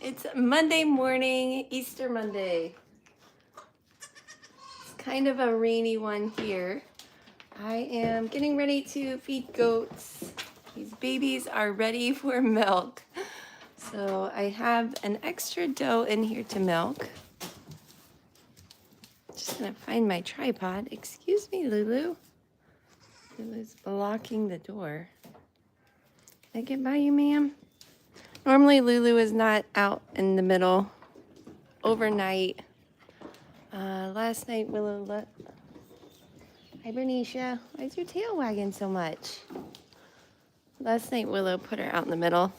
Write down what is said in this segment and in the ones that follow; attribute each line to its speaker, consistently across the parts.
Speaker 1: It's Monday morning, Easter Monday. It's kind of a rainy one here. I am getting ready to feed goats. These babies are ready for milk. So I have an extra doe in here to milk. Just gonna find my tripod. Excuse me, Lulu. Lulu's blocking the door. Can I get by you, ma'am? Normally Lulu is not out in the middle overnight. Last night Willow Hi Bernicia, why is your tail wagging so much? Last night Willow put her out in the middle.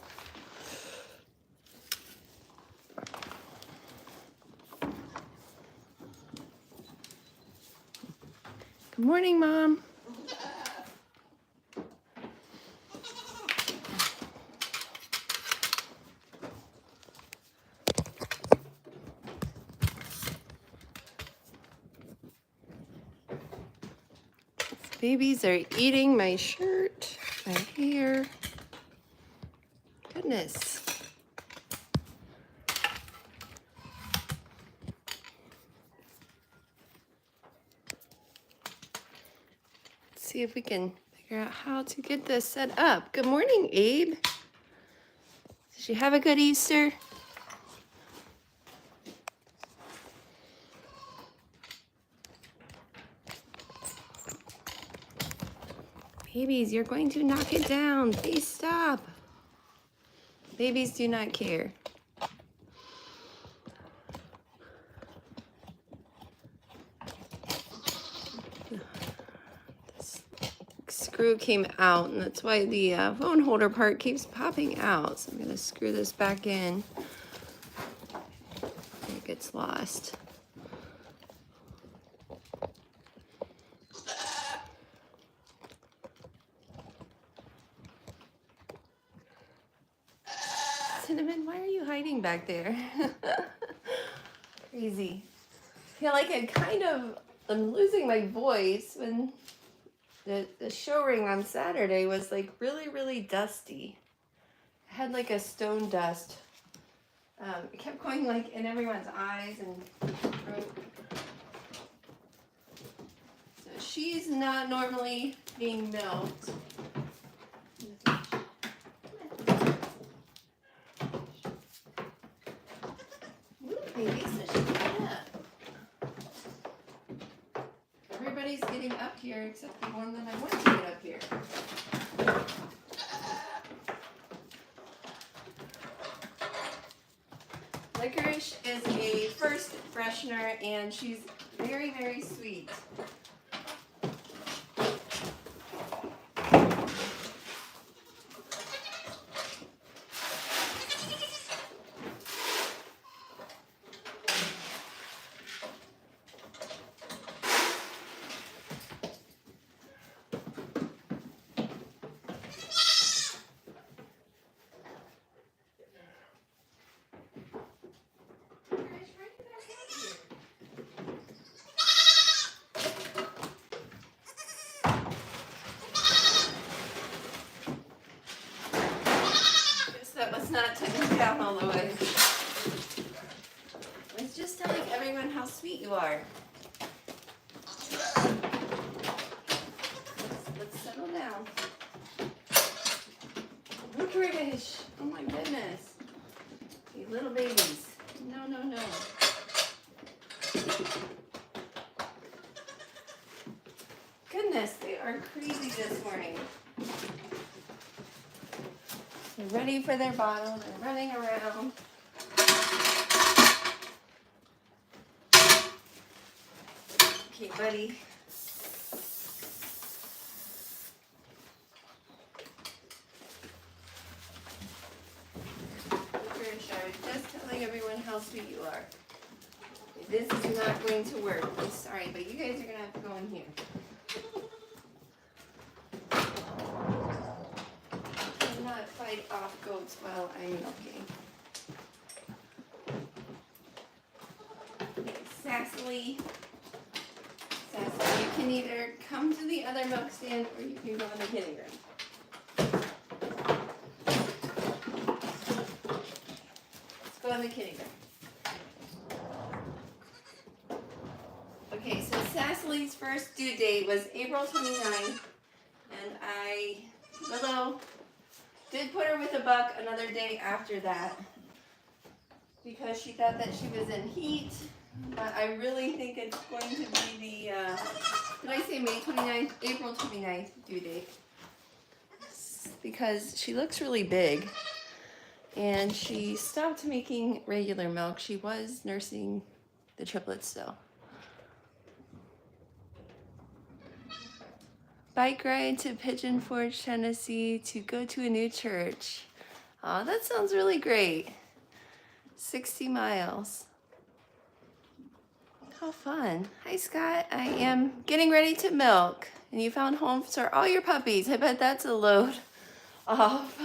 Speaker 1: Good morning, Mom. Babies are eating my shirt, my hair. Goodness. Let's see if we can figure out how to get this set up. Good morning, Abe. Did you have a good Easter? Babies, you're going to knock it down. Please stop. Babies do not care. This screw came out, and that's why the phone holder part keeps popping out. So I'm going to screw this back in. It gets lost. Cinnamon, why are you hiding back there? Crazy. I feel like I'm losing my voice when the show ring on Saturday was like really dusty. I had like a stone dust. It kept going like in everyone's eyes and throat. So she's not normally being milked. Everybody's getting up here except the one that I want to get up here. Licorice is a first freshener and she's very sweet. That was not taken down all the way. I was just telling everyone how sweet you are. Let's settle down. Licorice! Oh my goodness. You little babies. No. Goodness, they are crazy this morning. They're ready for their bottle. They're running around. Okay, buddy. Licorice, I was just telling everyone how sweet you are. This is not going to work. I'm sorry, but you guys are going to have to go in here. Fight off goats while I'm milking. Sassily, you can either come to the other milk stand or you can go in the kitchen room. Go in the kitty room. Okay, so Cecily's first due date was April 29th, and I, Willow, did put her with a buck another day after that because she thought that she was in heat, but I really think it's going to be the, did I say May 29th? April 29th due date. Because she looks really big, and she stopped making regular milk. She was nursing the triplets still. Bike ride to Pigeon Forge, Tennessee to go to a new church. Oh, that sounds really great. 60 miles. How fun. Hi, Scott. I am getting ready to milk. And you found homes for all your puppies. I bet that's a load off.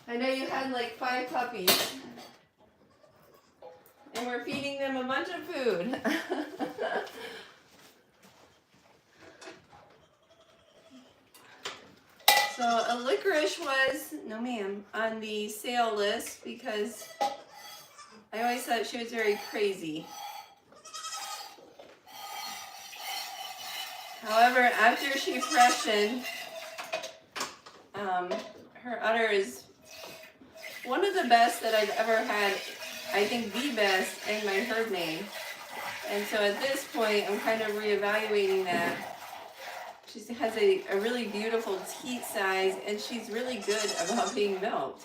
Speaker 1: I know you had like 5 puppies. And we're feeding them a bunch of food. So a licorice was, no ma'am, on the sale list because I always thought she was very crazy. However, after she freshened, her udder is one of the best that I've ever had. I think the best in my herd name. And so at this point, I'm kind of reevaluating that. She has a really beautiful teat size, and she's really good about being milked.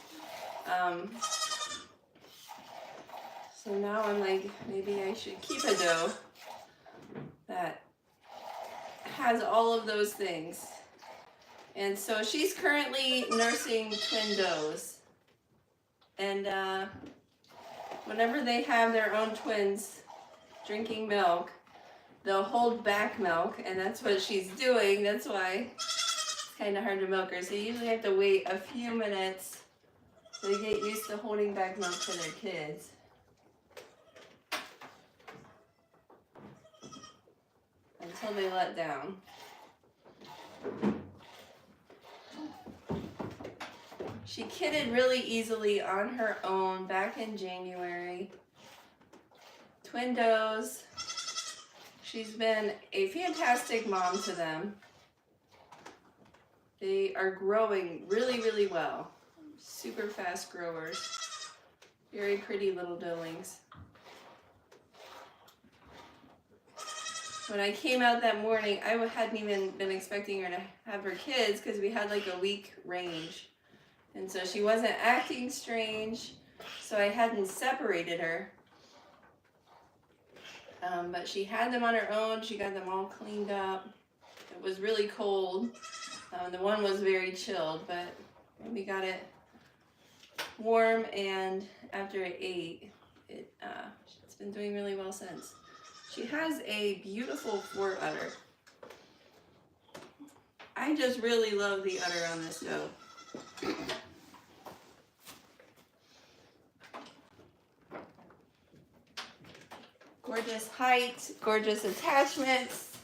Speaker 1: So now I'm like, maybe I should keep a doe that has all of those things. And so she's currently nursing twin does. And whenever they have their own twins drinking milk, they'll hold back milk, and that's what she's doing. That's why it's kind of hard to milk her. So you usually have to wait a few minutes so they get used to holding back milk for their kids. Until they let down. She kidded really easily on her own back in January. Twin does. She's been a fantastic mom to them. They are growing really, really well. Super fast growers. Very pretty little doelings. When I came out that morning, I hadn't even been expecting her to have her kids because we had like a week range. And so she wasn't acting strange, so I hadn't separated her. But she had them on her own. She got them all cleaned up. It was really cold. The one was very chilled, but we got it warm, and after it ate, it's been doing really well since. She has a beautiful fore udder. I just really love the udder on this doe. Gorgeous height, gorgeous attachments,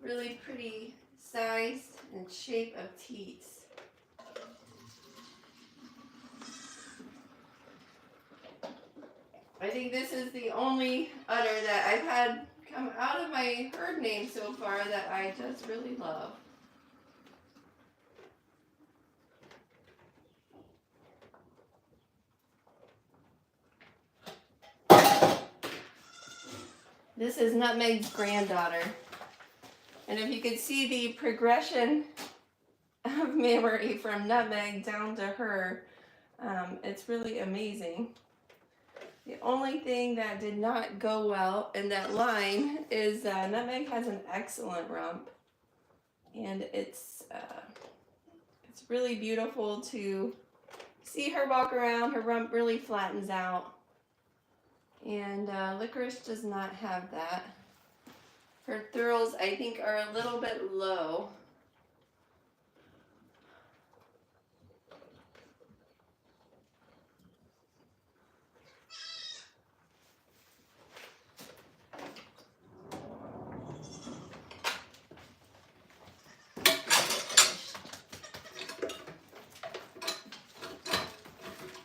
Speaker 1: really pretty size and shape of teats. I think this is the only udder that I've had come out of my herd name so far that I just really love. This is Nutmeg's granddaughter. And if you could see the progression of memory from Nutmeg down to her, it's really amazing. The only thing that did not go well in that line is Nutmeg has an excellent rump. And it's really beautiful to see her walk around. Her rump really flattens out. And Licorice does not have that. Her thrills, I think, are a little bit low.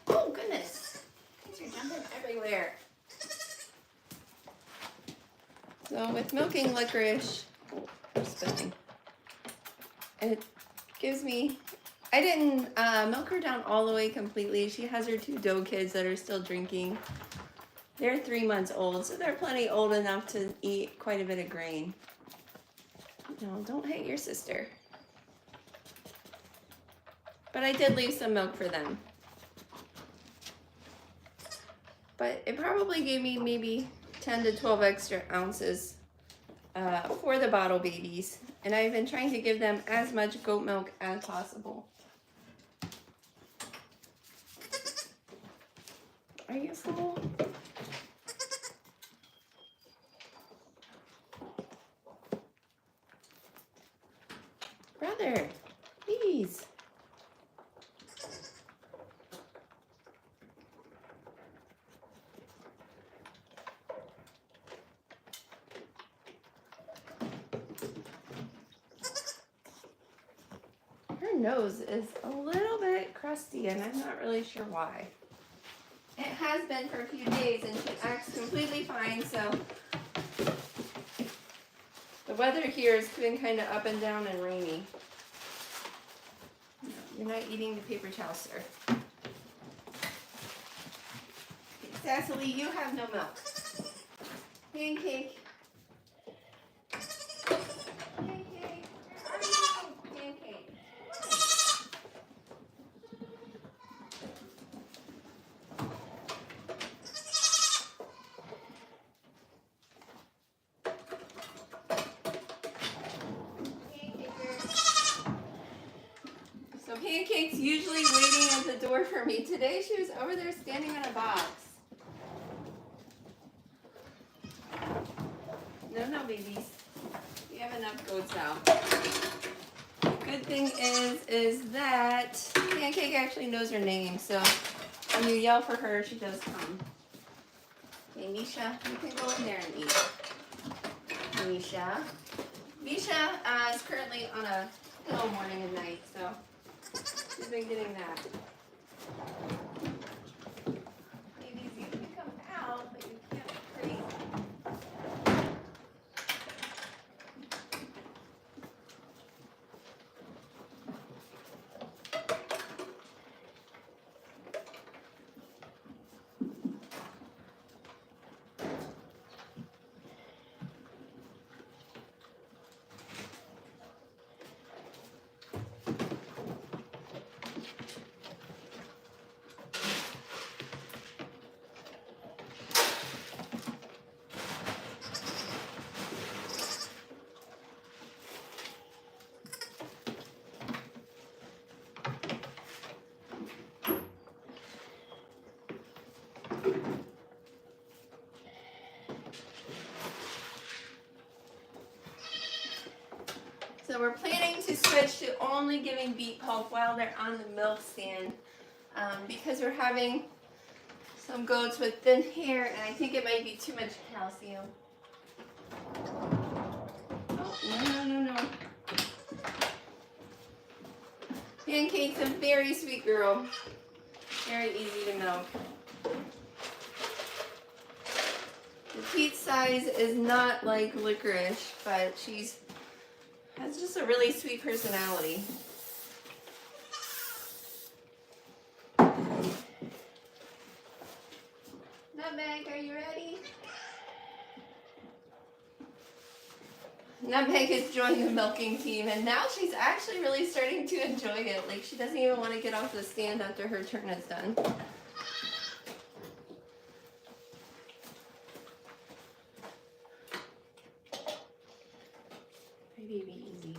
Speaker 1: Oh, goodness. So with milking licorice, spilling, it gives me, I didn't milk her down all the way completely. She has her 2 doe kids that are still drinking. They're 3 months old, so they're plenty old enough to eat quite a bit of grain. No, don't hit your sister. But I did leave some milk for them. But it probably gave me maybe 10 to 12 extra ounces for the bottle babies. And I've been trying to give them as much goat milk as possible. Are you full? Brother, please. Her nose is a little bit crusty and I'm not really sure why. It has been for a few days and she acts completely fine, so the weather here has been kind of up and down and rainy. No, you're not eating the paper towel, sir. Cecily, you have no milk. Pancake. Pancake. Where are you? Pancake. So Pancake's usually waiting at the door for me. Today she was over there standing on a box. No, babies. We have enough goats out. Good thing is that Pancake actually knows her name, so when you yell for her, she does come. Okay, Misha, you can go in there and eat. Misha. Misha is currently on a pill morning and night, so she's been getting that. Babies, you can come out, but you can't breathe. So we're planning to switch to only giving beet pulp while they're on the milk stand because we're having some goats with thin hair and I think it might be too much calcium. Oh, no. Pancake's a very sweet girl. Very easy to milk. The teat size is not like licorice, but she's has just a really sweet personality. Nutmeg, are you ready? Nutmeg has joined the milking team and now she's actually really starting to enjoy it. Like she doesn't even want to get off the stand after her turn is done. Hi baby, easy.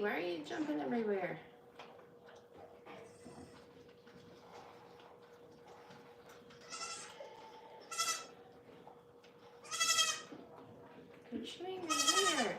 Speaker 1: why are you jumping everywhere? You're chewing your hair.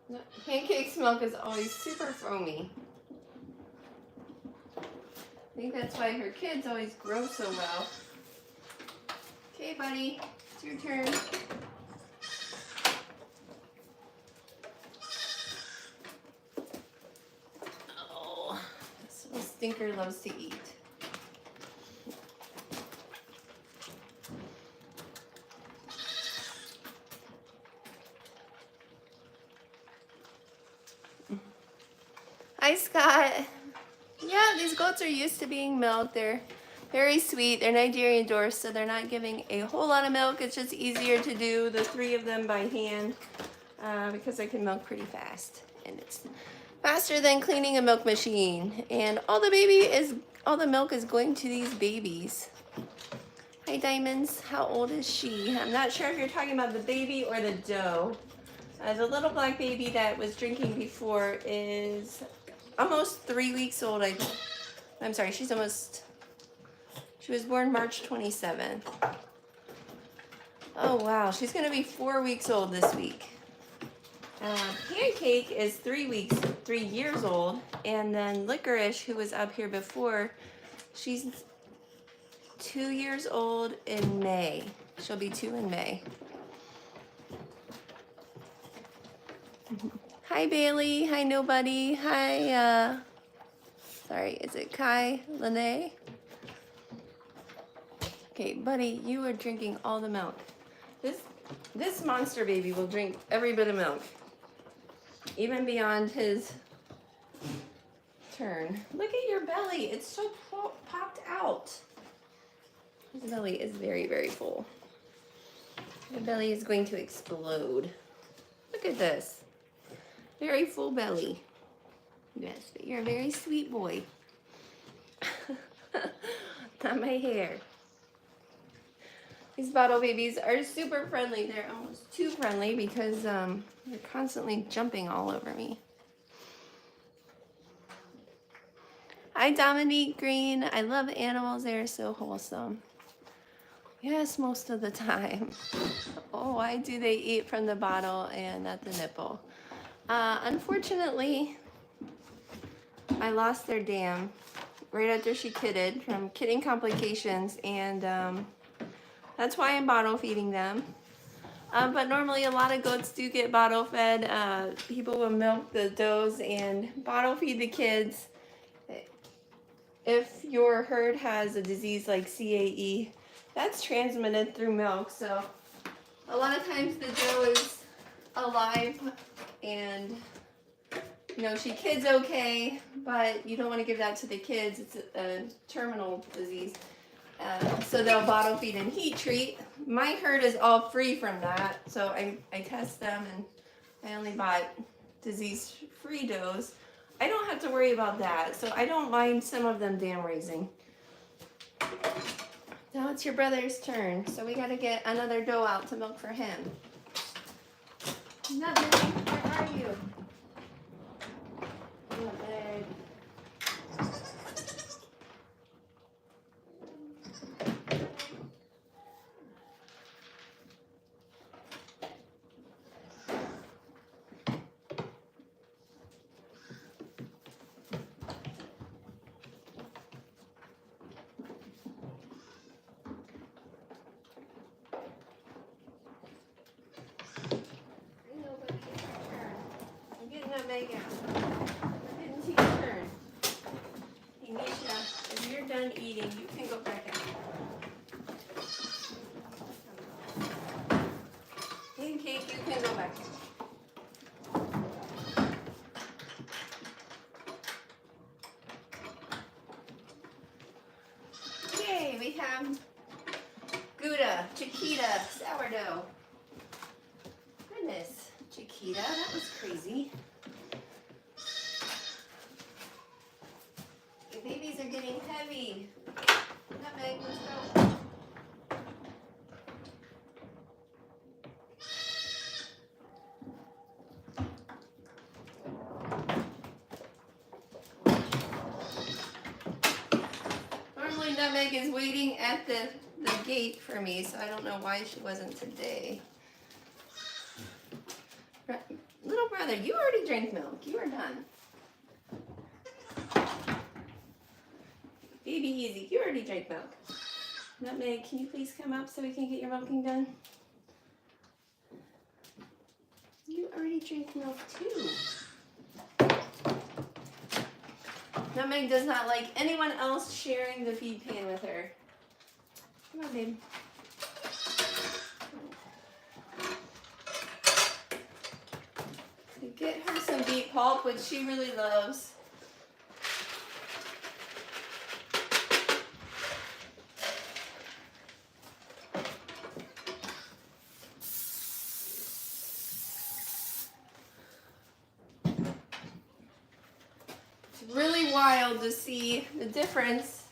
Speaker 1: No, Pancake's milk is always super foamy. I think that's why her kids always grow so well. Okay, buddy, it's your turn. Oh, this little stinker loves to eat. Hi, Scott. Yeah, these goats are used to being milked. They're very sweet. They're Nigerian dwarfs, so they're not giving a whole lot of milk. It's just easier to do the 3 of them by hand because I can milk pretty fast. And it's faster than cleaning a milk machine. And all the milk is going to these babies. Hi, Diamonds. How old is she? I'm not sure if you're talking about the baby or the doe. The little black baby that was drinking before is almost 3 weeks old. I'm sorry, she was born March 27th. Oh wow, she's gonna be 4 weeks old this week. Pancake is 3 years old, and then Licorice, who was up here before, she's 2 years old in May. She'll be 2 in May. Hi, Bailey. Hi, Nobody. Hi, sorry, is it Kai Lene? Okay, buddy, you are drinking all the milk. This monster baby will drink every bit of milk, even beyond his turn. Look at your belly. It's so popped out. His belly is very, very full. The belly is going to explode. Look at this. Very full belly. Yes, but you're a very sweet boy. Not my hair. These bottle babies are super friendly. They're almost too friendly because they're constantly jumping all over me. Hi, Dominique Green. I love animals. They're so wholesome. Yes, most of the time. Oh, why do they eat from the bottle and not the nipple? Unfortunately, I lost their dam right after she kidded from kidding complications, and that's why I'm bottle feeding them. But normally a lot of goats do get bottle fed. People will milk the does and bottle feed the kids. If your herd has a disease like CAE, that's transmitted through milk. So a lot of times the doe is alive and she kids okay, but you don't want to give that to the kids. It's a terminal disease. So they'll bottle feed and heat treat. My herd is all free from that, so I test them, and I only bought disease-free does. I don't have to worry about that, so I don't mind some of them dam raising. Now it's your brother's turn, so we got to get another doe out to milk for him. Nutmeg, where are you? Nutmeg. Nutmeg out. We're getting to your turn. Hey, Misha, if you're done eating, you can go back out. Pancake, you can go back out. that was crazy. The babies are getting heavy. Nutmeg, let's go. Normally Nutmeg is waiting at the gate for me, so I don't know why she wasn't today. Little brother, you already drank milk. You are done. Baby Easy, you already drank milk. Nutmeg, can you please come up so we can get your milking done? You already drank milk too. Nutmeg does not like anyone else sharing the feed pan with her. Come on, babe. Get her some beet pulp, which she really loves. It's really wild to see the difference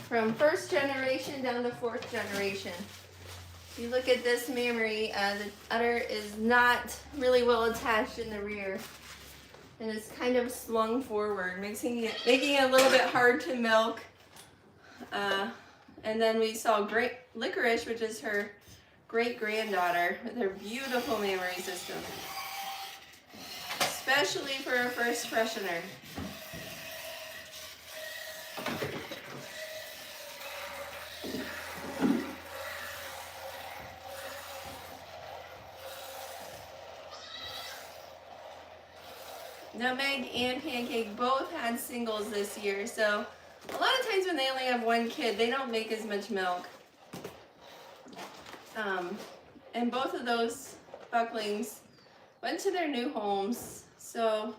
Speaker 1: from first generation down to fourth generation. If you look at this mammary, the udder is not really well attached in the rear, and it's kind of slung forward, making it a little bit hard to milk. And then we saw Licorice, which is her great-granddaughter, with her beautiful mammary system, especially for a first freshener. Nutmeg and Pancake both had singles this year, so a lot of times when they only have one kid, they don't make as much milk. And both of those bucklings went to their new homes, so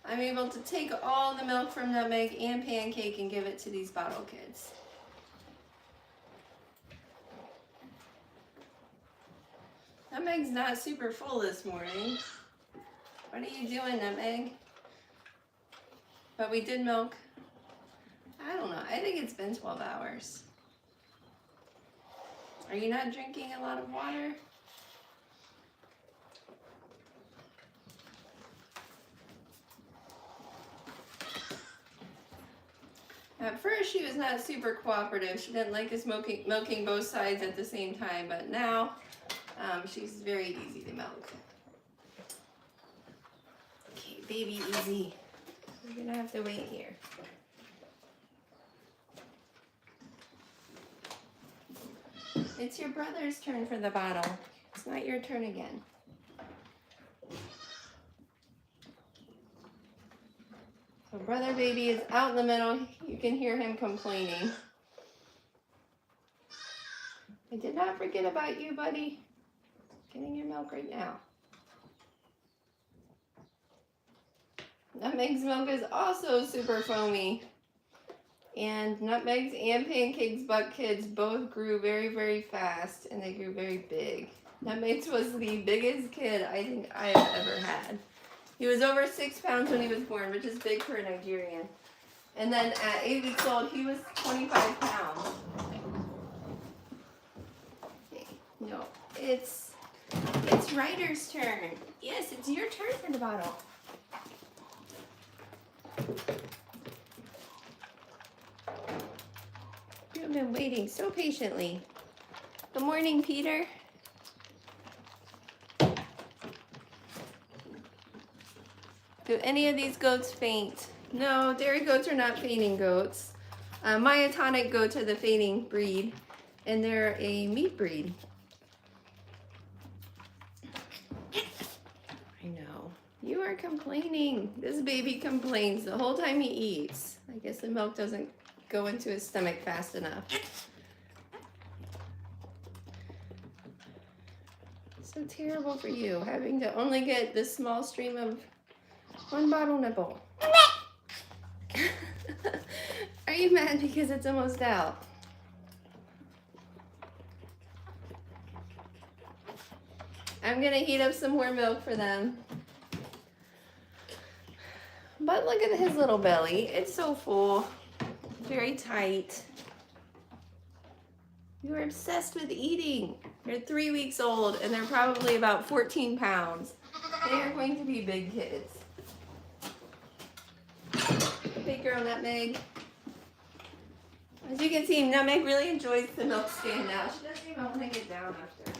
Speaker 1: I'm able to take all the milk from Nutmeg and Pancake and give it to these bottle kids. Nutmeg's not super full this morning. What are you doing, Nutmeg? But we did milk, I don't know, I think it's been 12 hours. Are you not drinking a lot of water? At first she was not super cooperative. She didn't like us milking both sides at the same time, but now she's very easy to milk. Okay, Baby Easy. You're gonna have to wait here. It's your brother's turn for the bottle. It's not your turn again. So brother baby is out in the middle. You can hear him complaining. I did not forget about you, buddy. Getting your milk right now. Nutmeg's milk is also super foamy. And Nutmeg's and Pancake's buck kids both grew very, very fast, and they grew very big. Nutmeg's was the biggest kid I think I've ever had. He was over 6 pounds when he was born, which is big for a Nigerian. And then at 8 weeks old, he was 25 pounds. Okay, no, it's Ryder's turn. Yes, it's your turn for the bottle. You have been waiting so patiently. Good morning, Peter. Do any of these goats faint? No, dairy goats are not fainting goats. Myotonic goats are the fainting breed, and they're a meat breed. I know. You are complaining. This baby complains the whole time he eats. I guess the milk doesn't go into his stomach fast enough. So terrible for you, having to only get this small stream of 1 bottle nipple. Are you mad because it's almost out? I'm gonna heat up some more milk for them. But look at his little belly. It's so full. Very tight. You are obsessed with eating. They're 3 weeks old and they're probably about 14 pounds. They are going to be big kids. Big girl Nutmeg. As you can see, Nutmeg really enjoys the milk stand now. She doesn't even want to get down after.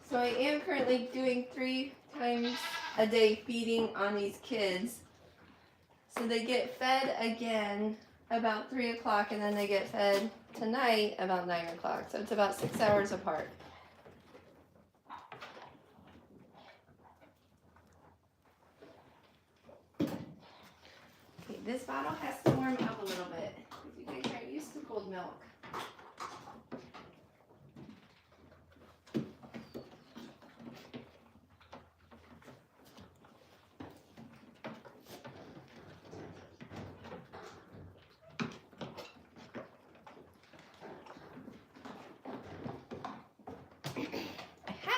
Speaker 1: So I am currently doing 3 times a day feeding on these kids. So they get fed again about 3 o'clock and then they get fed tonight about 9 o'clock. So it's about 6 hours apart. Okay, this bottle has to warm up a little bit because you guys aren't used to cold milk.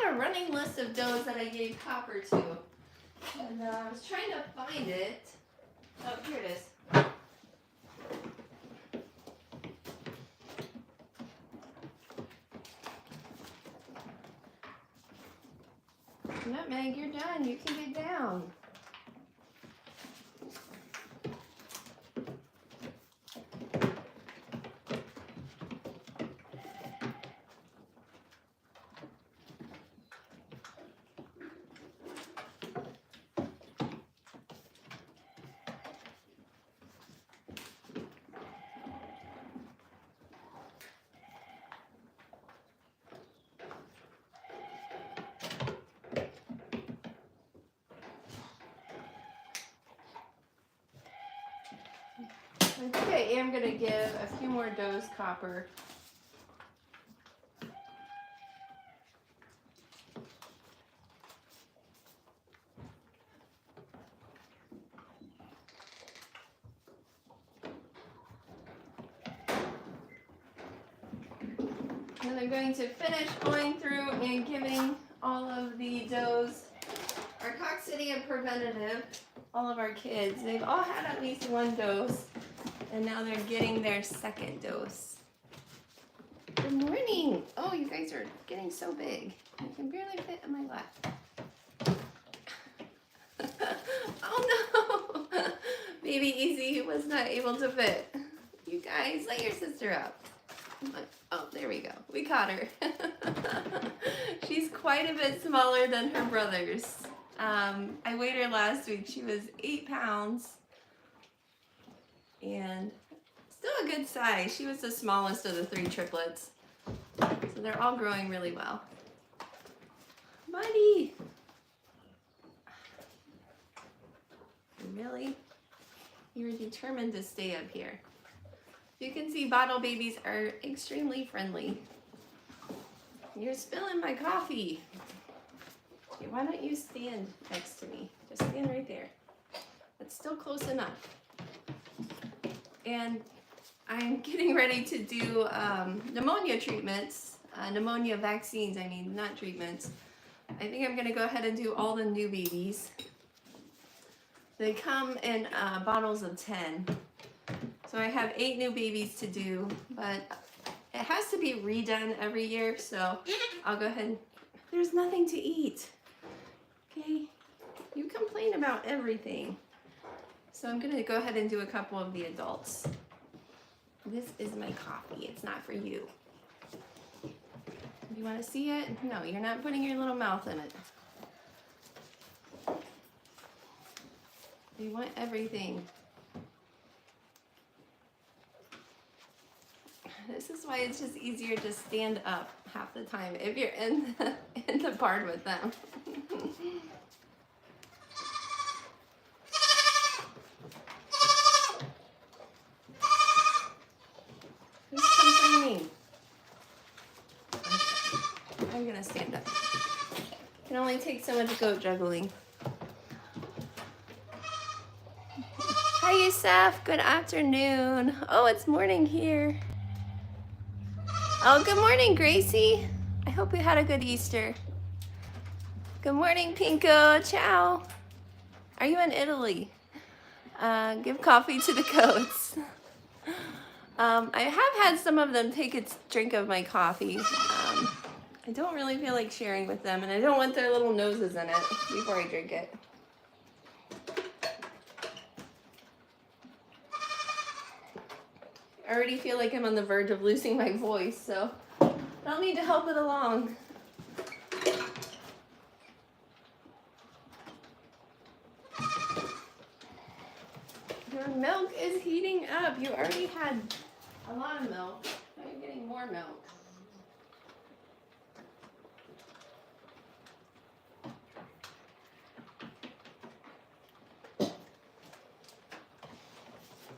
Speaker 1: A running list of does that I gave copper to, and I was trying to find it. Oh, here it is. Nutmeg, you're done. You can get down. I think I am going to give a few more dose copper. And I'm going to finish going through and giving all of the dose, our coccidia preventative, all of our kids. They've all had at least 1 dose. And now they're getting their 2nd dose. Good morning. Oh, you guys are getting so big. I can barely fit in my lap. Oh no. Baby Easy was not able to fit. You guys, let your sister up. Oh, there we go. We caught her. She's quite a bit smaller than her brothers. I weighed her last week. She was 8 pounds. And still a good size. She was the smallest of the 3 triplets. So they're all growing really well. Buddy! Really? You were determined to stay up here. You can see bottle babies are extremely friendly. You're spilling my coffee. Okay, why don't you stand next to me? Just stand right there. That's still close enough. And I'm getting ready to do pneumonia treatments, pneumonia vaccines, I mean, not treatments. I think I'm going to go ahead and do all the new babies. They come in bottles of 10. So I have 8 new babies to do, but it has to be redone every year, so I'll go ahead and... There's nothing to eat. Okay? You complain about everything. So I'm going to go ahead and do a couple of the adults. This is my coffee. It's not for you. Do you want to see it? No, you're not putting your little mouth in it. You want everything. This is why it's just easier to stand up half the time if you're in the barn with them. Who's complaining? I'm gonna stand up. Can only take so much goat juggling. Hi, Yusuf. Good afternoon. Oh, it's morning here. Oh, good morning, Gracie. I hope you had a good Easter. Good morning, Pinko. Ciao. Are you in Italy? Give coffee to the goats. I have had some of them take a drink of my coffee. I don't really feel like sharing with them, and I don't want their little noses in it before I drink it. I already feel like I'm on the verge of losing my voice, so I'll need to help it along. Your milk is heating up. You already had a lot of milk. Now you're getting more milk.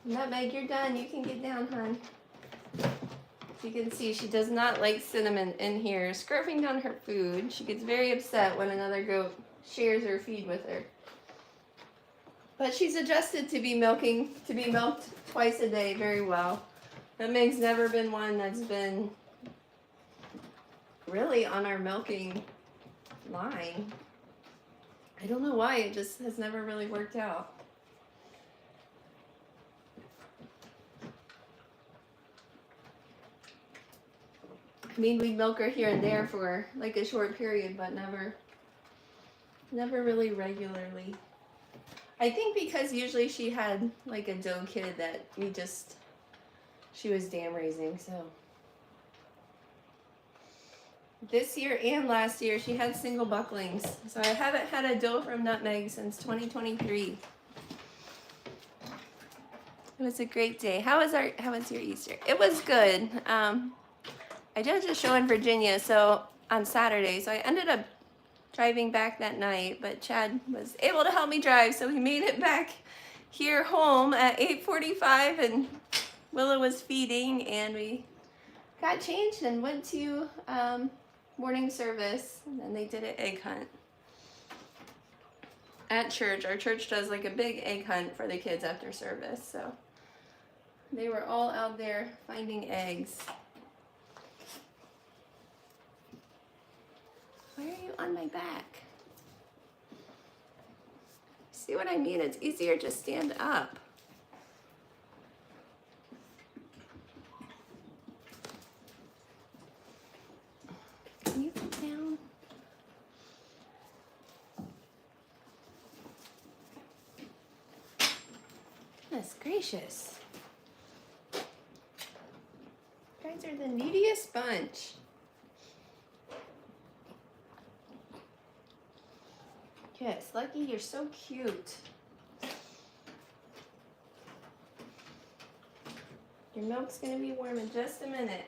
Speaker 1: Nutmeg, you're done. You can get down, hon. You can see she does not like cinnamon in here, scurfing down her food. She gets very upset when another goat shares her feed with her. But she's adjusted to be milked twice a day very well. Nutmeg's never been one that's been really on our milking line. I don't know why, it just has never really worked out. I mean, we'd milk her here and there for like a short period, but never really regularly. I think because usually she had like a doe kid that she was dam raising, so. This year and last year, she had single bucklings. So I haven't had a doe from Nutmeg since 2023. It was a great day. How was your Easter? It was good. I judged a show in Virginia, so on Saturday, so I ended up driving back that night, but Chad was able to help me drive, so we made it back here home at 8:45, and Willow was feeding, and we got changed and went to morning service, and then they did an egg hunt at church. Our church does like a big egg hunt for the kids after service, so they were all out there finding eggs. Why are you on my back? See what I mean? It's easier to stand up. Can you get down? Goodness gracious. You guys are the neediest bunch. Yes, Lucky, you're so cute. Your milk's gonna be warm in just a minute.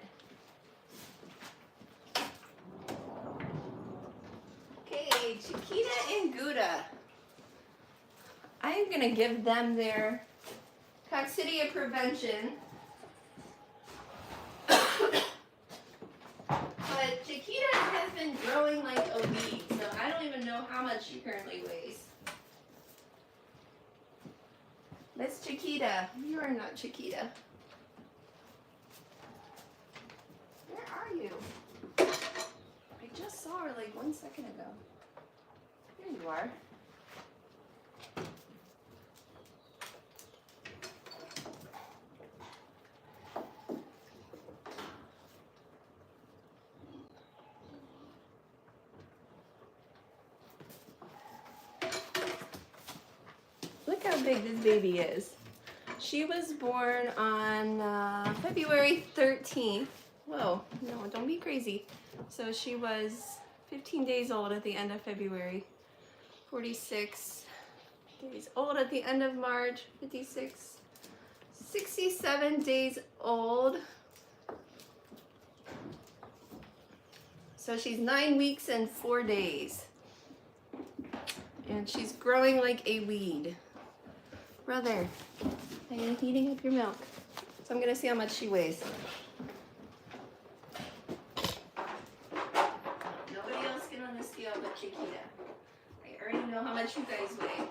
Speaker 1: Okay, Chiquita and Gouda. I am gonna give them their coccidia prevention. But Chiquita has been growing like a weed, so I don't even know how much she currently weighs. Miss Chiquita, you are not Chiquita. Where are you? I just saw her like 1 second ago. There you are. Look how big this baby is. She was born on February 13th. Whoa, no, don't be crazy. So she was 15 days old at the end of February, 46 days old at the end of March, 56, 67 days old. So she's 9 weeks and 4 days. And she's growing like a weed. Brother, I am heating up your milk. So I'm gonna see how much she weighs. Nobody else get on this deal but Chiquita. know how much you guys weigh.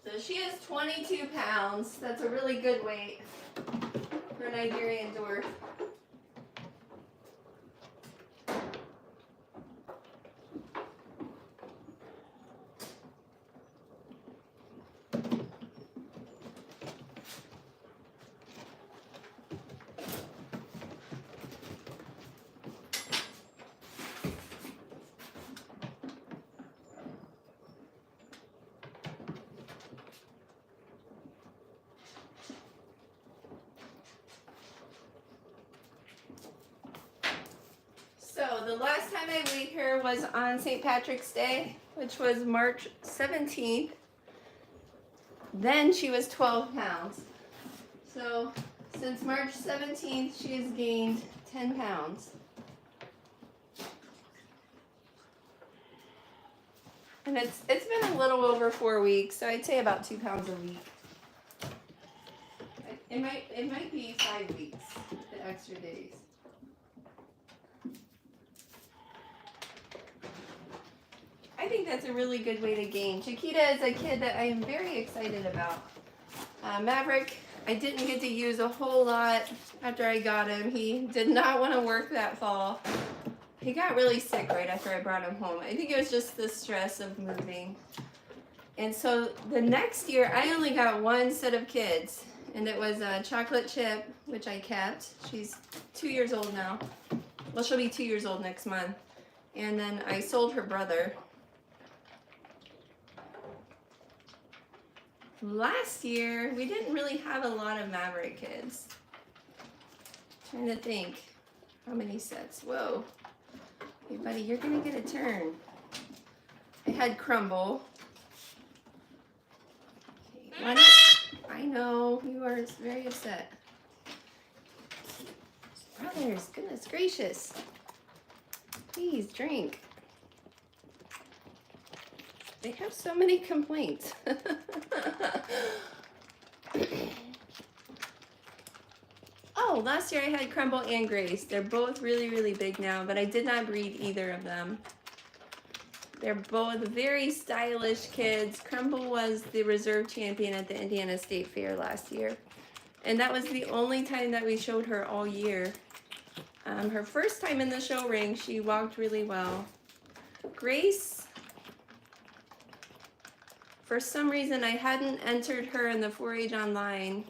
Speaker 1: So she is 22 pounds. That's a really good weight for a Nigerian dwarf. So the last time I weighed her was on St. Patrick's Day, which was March 17th. Then she was 12 pounds. So since March 17th, she has gained 10 pounds. And it's been a little over 4 weeks, so I'd say about 2 pounds a week. It might be 5 weeks, the extra days. I think that's a really good way to gain. Chiquita is a kid that I am very excited about. Maverick, I didn't get to use a whole lot after I got him. He did not want to work that fall. He got really sick right after I brought him home. I think it was just the stress of moving. And so the next year, I only got one set of kids. And it was a chocolate chip, which I kept. She's 2 years old now. Well, she'll be 2 years old next month. And then I sold her brother. Last year, we didn't really have a lot of Maverick kids. Trying to think how many sets. Whoa. Hey, buddy, you're going to get a turn. I had Crumble. Okay, I know, you are very upset. Brothers, goodness gracious. Please drink. They have so many complaints. Oh, last year I had Crumble and Grace. They're both really, really big now, but I did not breed either of them. They're both very stylish kids. Crumble was the reserve champion at the Indiana State Fair last year. And that was the only time that we showed her all year. Her first time in the show ring, she walked really well. Grace, for some reason, I hadn't entered her in the 4-H online.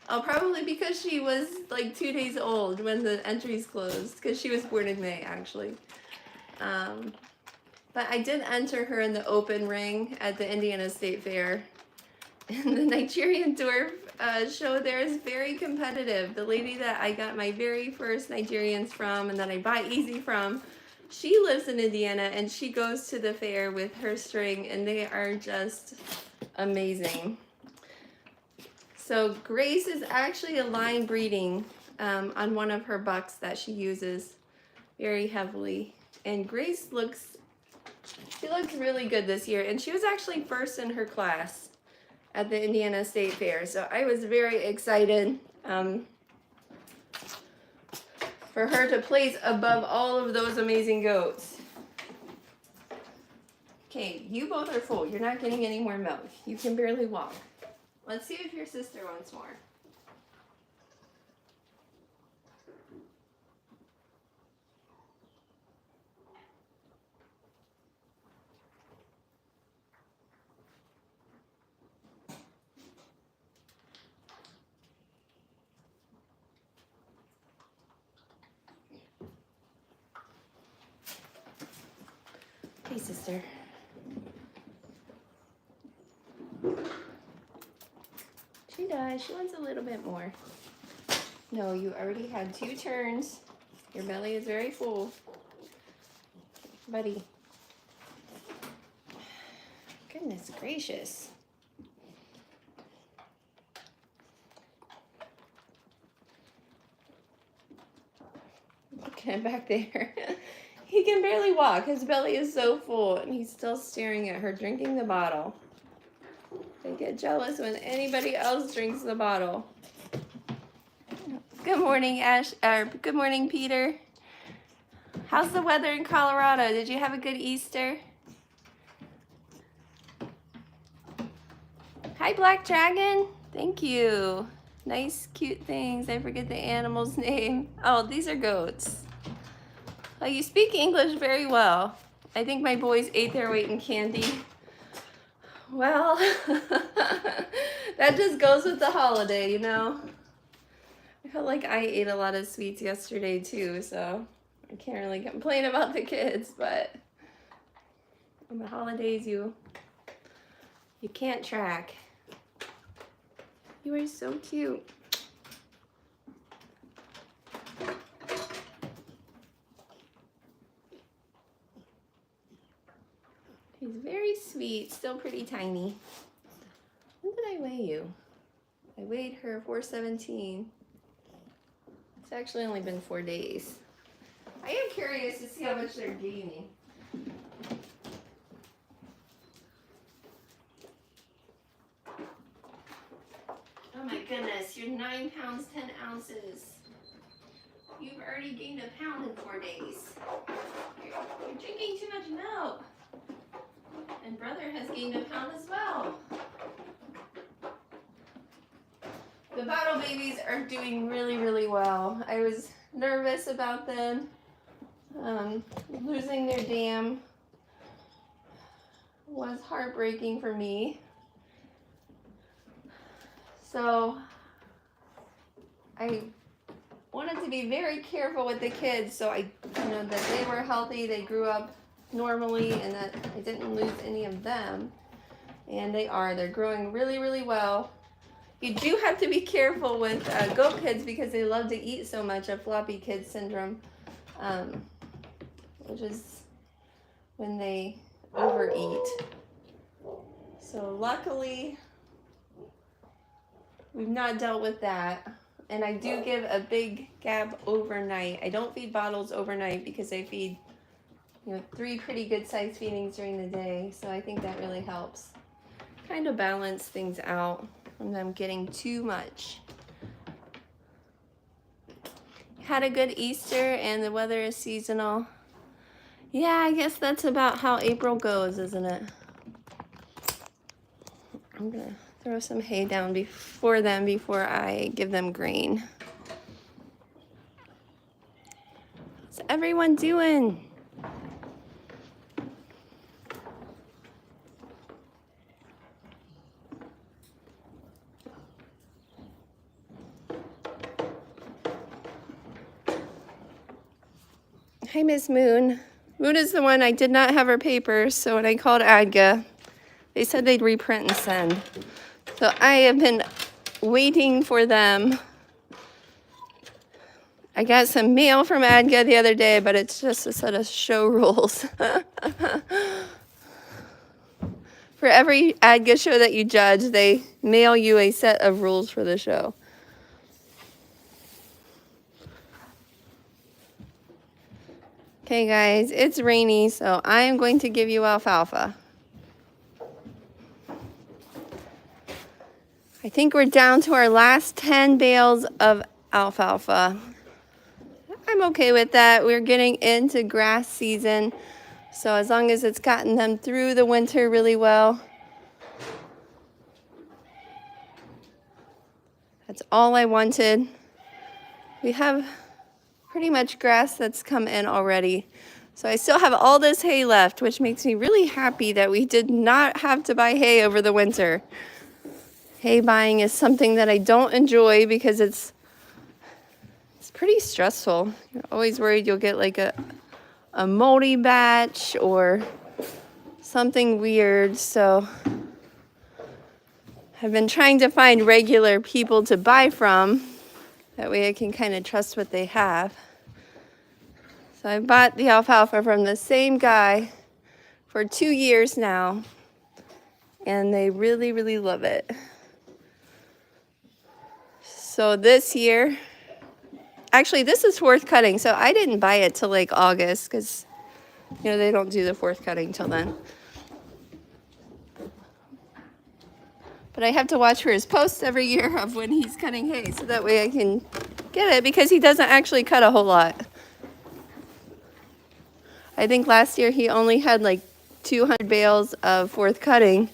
Speaker 1: Oh, probably because she was like 2 days old when the entries closed, because she was born in May, actually. But I did enter her in the open ring at the Indiana State Fair. And the Nigerian dwarf show there is very competitive. The lady that I got my very first Nigerians from and that I buy easy from, she lives in Indiana and she goes to the fair with her string and they are just amazing. So Grace is actually a line breeding on one of her bucks that she uses very heavily. And Grace looks really good this year. And she was actually first in her class at the Indiana State Fair. So I was very excited for her to place above all of those amazing goats. Okay, you both are full. You're not getting any more milk. You can barely walk. Let's see if your sister wants more. Hey, sister. She does. She wants a little bit more. No, you already had 2 turns. Your belly is very full. Buddy. Goodness gracious. Look at him back there. He can barely walk. His belly is so full, and he's still staring at her, drinking the bottle. Take get jealous when anybody else drinks the bottle. Good morning, good morning, Peter. How's the weather in Colorado? Did you have a good Easter? Hi, Black Dragon. Thank you. Nice, cute things. I forget the animal's name. Oh, these are goats. Oh, you speak English very well. I think my boys ate their weight in candy. Well, that just goes with the holiday, you know? I felt like I ate a lot of sweets yesterday too, so I can't really complain about the kids, but on the holidays you can't track. You are so cute. He's very sweet, still pretty tiny. When did I weigh you? I weighed her 417. It's actually only been 4 days. I am curious to see how much they're gaining. Oh my goodness, you're 9 pounds, 10 ounces. You've already gained a pound in 4 days. You're drinking too much milk. And brother has gained a pound as well. The bottle babies are doing really, really well. I was nervous about them losing their dam. Was heartbreaking for me. So I wanted to be very careful with the kids, so I, that they were healthy, they grew up normally, and that I didn't lose any of them. And they're growing really, really well. You do have to be careful with goat kids because they love to eat so much of floppy kid syndrome, which is when they overeat. So luckily, we've not dealt with that. And I do give a big gab overnight. I don't feed bottles overnight because I feed 3 pretty good sized feedings during the day. So I think that really helps kind of balance things out when I'm getting too much. Had a good Easter and the weather is seasonal. Yeah, I guess that's about how April goes, isn't it? I'm gonna throw some hay down before I give them grain. How's everyone doing? Hi, Miss Moon. Moon is the one I did not have her papers, so when I called ADGA, they said they'd reprint and send. So I have been waiting for them. I got some mail from ADGA the other day, but it's just a set of show rules. For every ADGA show that you judge, they mail you a set of rules for the show. Okay, guys, it's rainy, so I am going to give you alfalfa. I think we're down to our last 10 bales of alfalfa. I'm okay with that. We're getting into grass season, so as long as it's gotten them through the winter really well, that's all I wanted. We have pretty much grass that's come in already. So I still have all this hay left, which makes me really happy that we did not have to buy hay over the winter. Hay buying is something that I don't enjoy because it's pretty stressful. You're always worried you'll get like a moldy batch or something weird. So I've been trying to find regular people to buy from. That way I can kind of trust what they have. So I bought the alfalfa from the same guy for 2 years now, and they really, really love it. So this year, actually this is fourth cutting, so I didn't buy it till like August because they don't do the fourth cutting till then. But I have to watch for his posts every year of when he's cutting hay, so that way I can get it, because he doesn't actually cut a whole lot. I think last year he only had like 200 bales of fourth cutting,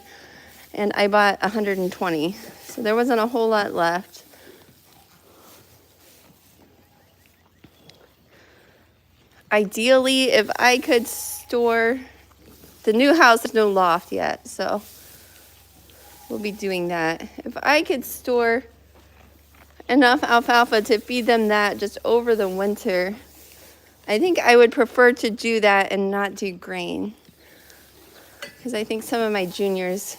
Speaker 1: and I bought 120. So there wasn't a whole lot left. Ideally, if I could store, the new house, there's no loft yet, so we'll be doing that. If I could store enough alfalfa to feed them that just over the winter, I think I would prefer to do that and not do grain, because I think some of my juniors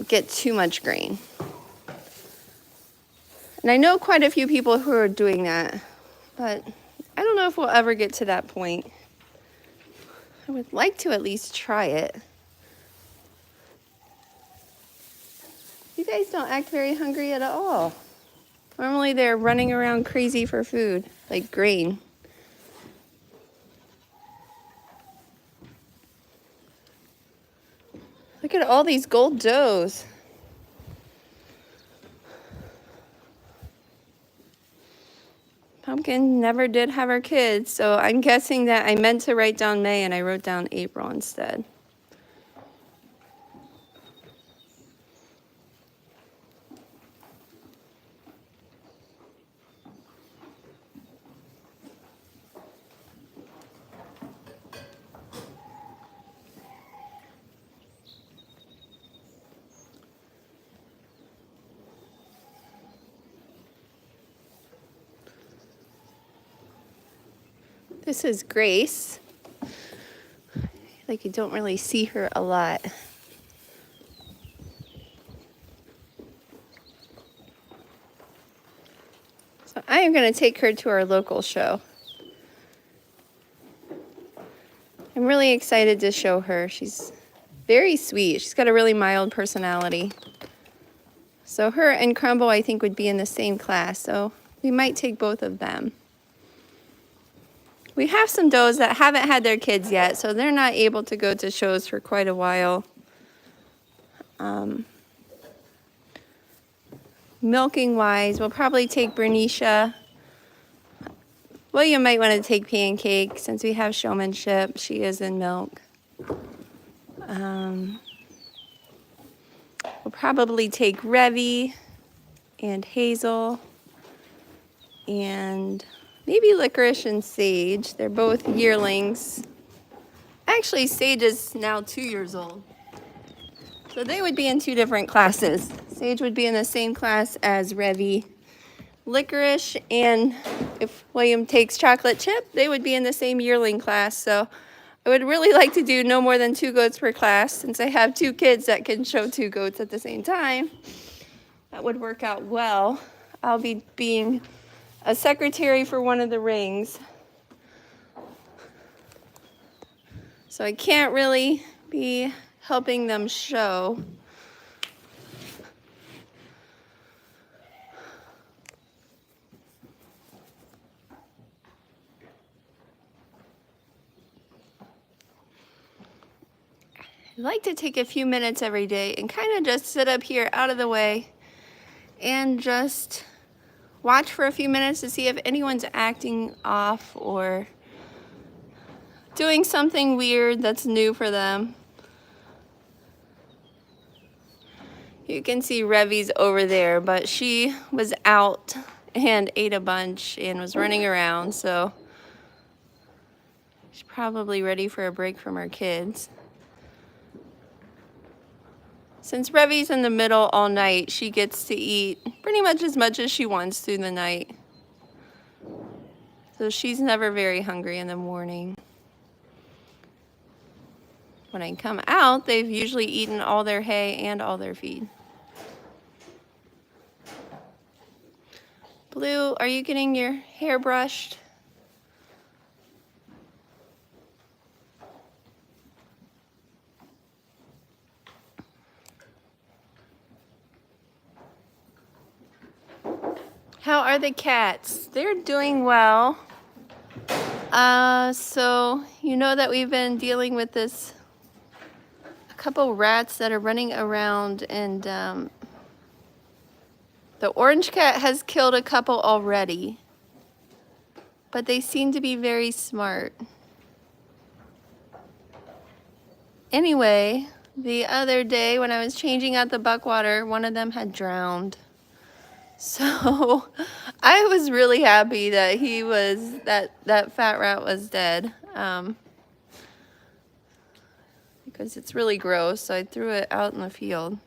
Speaker 1: get too much grain. And I know quite a few people who are doing that, but I don't know if we'll ever get to that point. I would like to at least try it. You guys don't act very hungry at all. Normally they're running around crazy for food, like grain. Look at all these gold does. Pumpkin never did have her kids, so I'm guessing that I meant to write down May and I wrote down April instead. This is Grace. Like, you don't really see her a lot. So I am going to take her to our local show. I'm really excited to show her. She's very sweet. She's got a really mild personality. So her and Crumble, I think, would be in the same class. So we might take both of them. We have some does that haven't had their kids yet, so they're not able to go to shows for quite a while. Milking wise, we'll probably take Bernicia. William might want to take Pancake since we have showmanship. She is in milk. We'll probably take Revy and Hazel and maybe Licorice and Sage. They're both yearlings. Actually, Sage is now 2 years old. So they would be in two different classes. Sage would be in the same class as Revy. Licorice, and if William takes Chocolate Chip, they would be in the same yearling class. So I would really like to do no more than 2 goats per class, since I have 2 kids that can show 2 goats at the same time. That would work out well. I'll be being a secretary for one of the rings, so I can't really be helping them show. I like to take a few minutes every day and kind of just sit up here out of the way and just watch for a few minutes to see if anyone's acting off or doing something weird that's new for them. You can see Revy's over there, but she was out and ate a bunch and was running around, so she's probably ready for a break from her kids. Since Revy's in the middle all night, she gets to eat pretty much as she wants through the night. So she's never very hungry in the morning. When I come out, they've usually eaten all their hay and all their feed. Blue, are you getting your hair brushed? How are the cats? They're doing well. So you know that we've been dealing with this couple rats that are running around, and the orange cat has killed a couple already, but they seem to be very smart. Anyway, the other day when I was changing out the buck water, one of them had drowned. So I was really happy that that fat rat was dead, because it's really gross. So I threw it out in the field,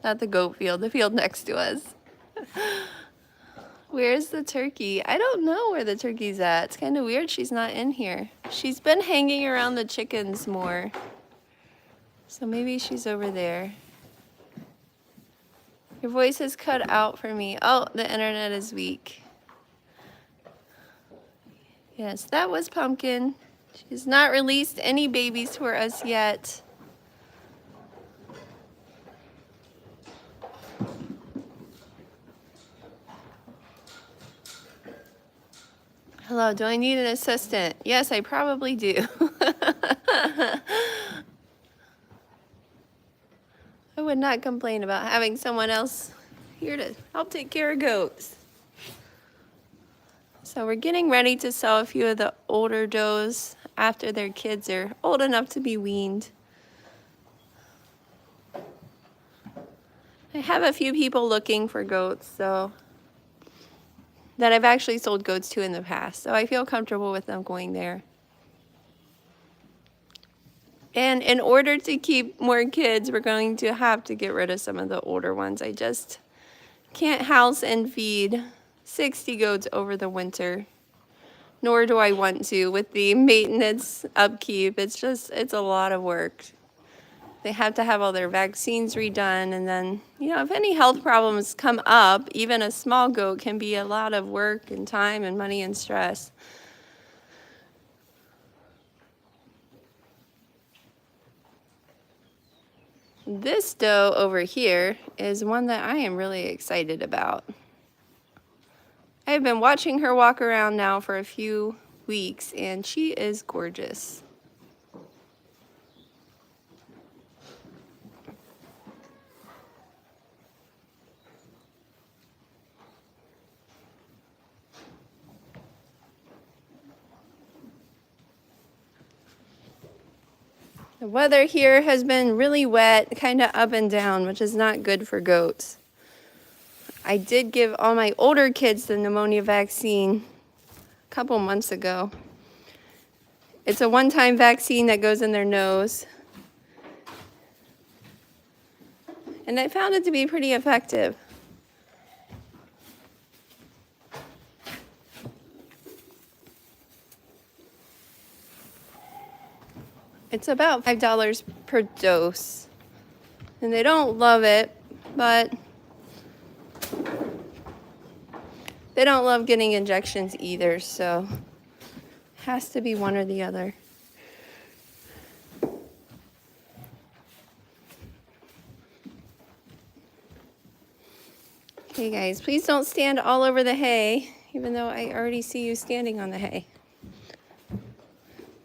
Speaker 1: not the goat field, the field next to us. Where's the turkey? I don't know where the turkey's at. It's kind of weird she's not in here. She's been hanging around the chickens more. So maybe she's over there. Your voice is cut out for me. Oh, the internet is weak. Yes, that was Pumpkin. She's not released any babies for us yet. Hello, do I need an assistant? Yes, I probably do. I would not complain about having someone else here to help take care of goats. So we're getting ready to sell a few of the older does after their kids are old enough to be weaned. I have a few people looking for goats, so that I've actually sold goats to in the past, so I feel comfortable with them going there. And in order to keep more kids, we're going to have to get rid of some of the older ones. I just can't house and feed 60 goats over the winter, nor do I want to with the maintenance upkeep. It's a lot of work. They have to have all their vaccines redone, and then, if any health problems come up, even a small goat can be a lot of work and time and money and stress. This doe over here is one that I am really excited about. I have been watching her walk around now for a few weeks, and she is gorgeous. The weather here has been really wet, kind of up and down, which is not good for goats. I did give all my older kids the pneumonia vaccine a couple months ago. It's a one-time vaccine that goes in their nose. And I found it to be pretty effective. It's about $5 per dose. And they don't love it, but they don't love getting injections either, so it has to be one or the other. Okay guys, please don't stand all over the hay, even though I already see you standing on the hay.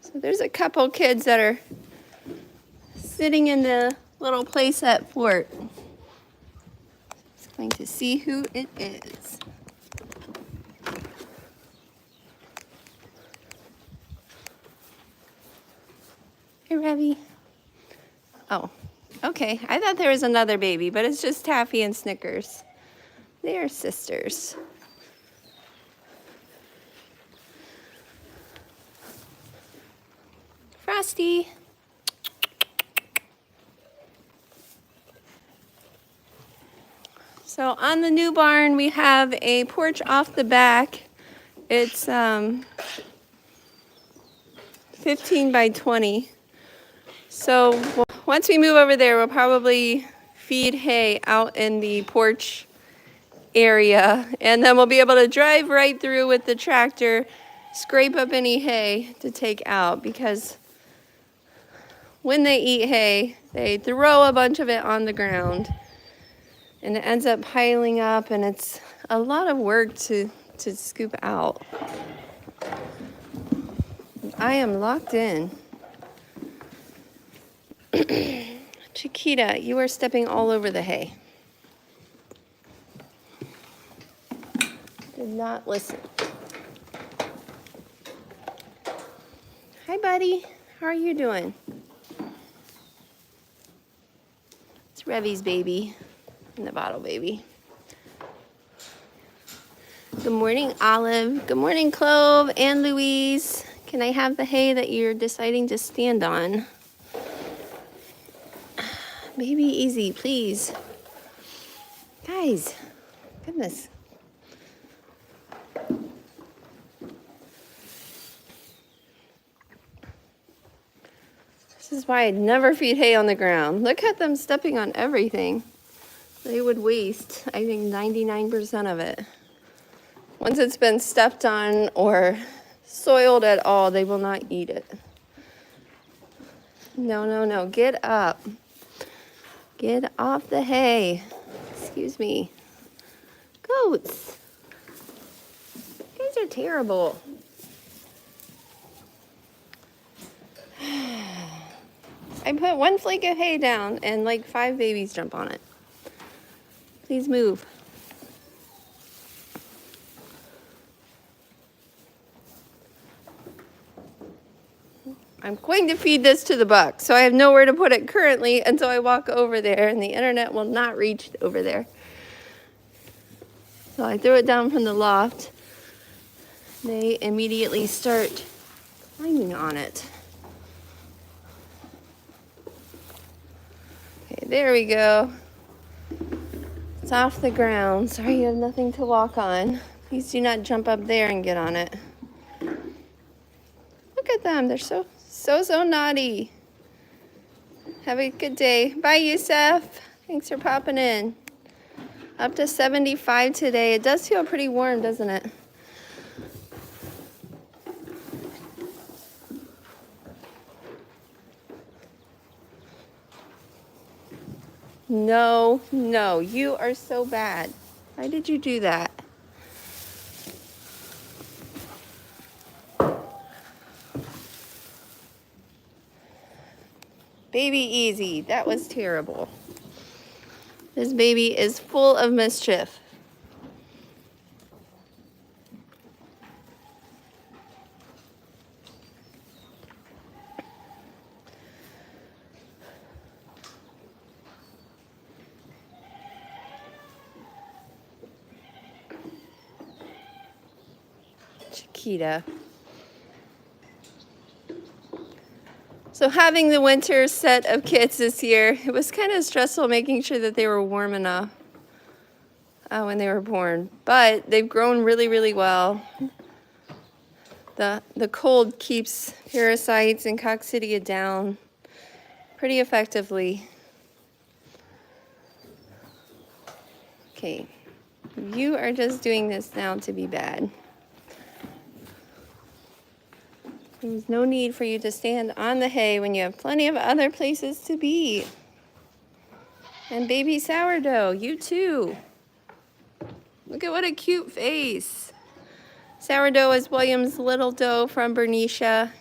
Speaker 1: So there's a couple kids that are sitting in the little playset fort. Just going to see who it is. Hey, Revy. Oh, okay. I thought there was another baby, but it's just Taffy and Snickers. They are sisters. Frosty. So on the new barn, we have a porch off the back. It's 15 by 20. So once we move over there, we'll probably feed hay out in the porch area, and then we'll be able to drive right through with the tractor, scrape up any hay to take out, because when they eat hay, they throw a bunch of it on the ground, and it ends up piling up, and it's a lot of work to scoop out. I am locked in. Chiquita, you are stepping all over the hay. Did not listen. Hi, buddy. How are you doing? It's Revy's baby and the bottle baby. Good morning, Olive. Good morning, Clove and Louise. Can I have the hay that you're deciding to stand on? Baby, easy, please. Guys, goodness. This is why I'd never feed hay on the ground. Look at them stepping on everything. They would waste, I think, 99% of it. Once it's been stepped on or soiled at all, they will not eat it. No, no, no. Get up. Get off the hay. Excuse me. Goats. You guys are terrible. I put one flake of hay down and like 5 babies jump on it. Please move. I'm going to feed this to the buck, so I have nowhere to put it currently until I walk over there, and the internet will not reach over there. So I threw it down from the loft. They immediately start climbing on it. Okay, there we go. It's off the ground. Sorry you have nothing to walk on. Please do not jump up there and get on it. Look at them. They're so naughty. Have a good day. Bye, Yusuf. Thanks for popping in. Up to 75 today. It does feel pretty warm, doesn't it? No, no, you are so bad. Why did you do that? Baby easy. That was terrible. This baby is full of mischief. Chiquita. So having the winter set of kids this year, it was kind of stressful making sure that they were warm enough when they were born. But they've grown really, really well. The cold keeps parasites and coccidia down pretty effectively. Okay, you are just doing this now to be bad. There's no need for you to stand on the hay when you have plenty of other places to be. And baby sourdough, you too. Look at what a cute face. Sourdough is William's little doe from Bernicia.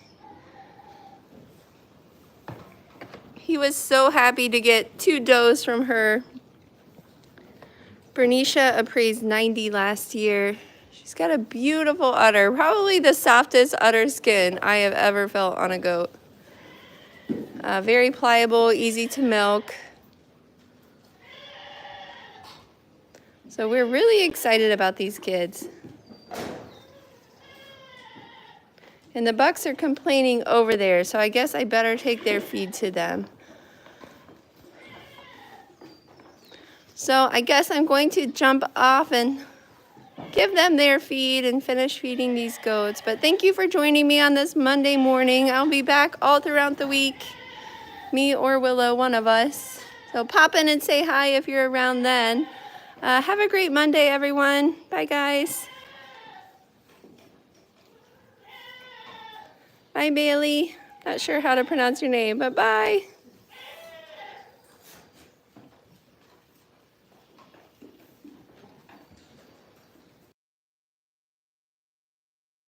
Speaker 1: He was so happy to get 2 does from her. Bernicia appraised 90 last year. She's got a beautiful udder, probably the softest udder skin I have ever felt on a goat. Very pliable, easy to milk. So we're really excited about these kids. And the bucks are complaining over there, so I guess I better take their feed to them. So I guess I'm going to jump off and give them their feed and finish feeding these goats. But thank you for joining me on this Monday morning. I'll be back all throughout the week, me or Willow, one of us. So pop in and say hi if you're around then. Have a great Monday, everyone. Bye, guys. Bye, Bailey. Not sure how to pronounce your name, but bye.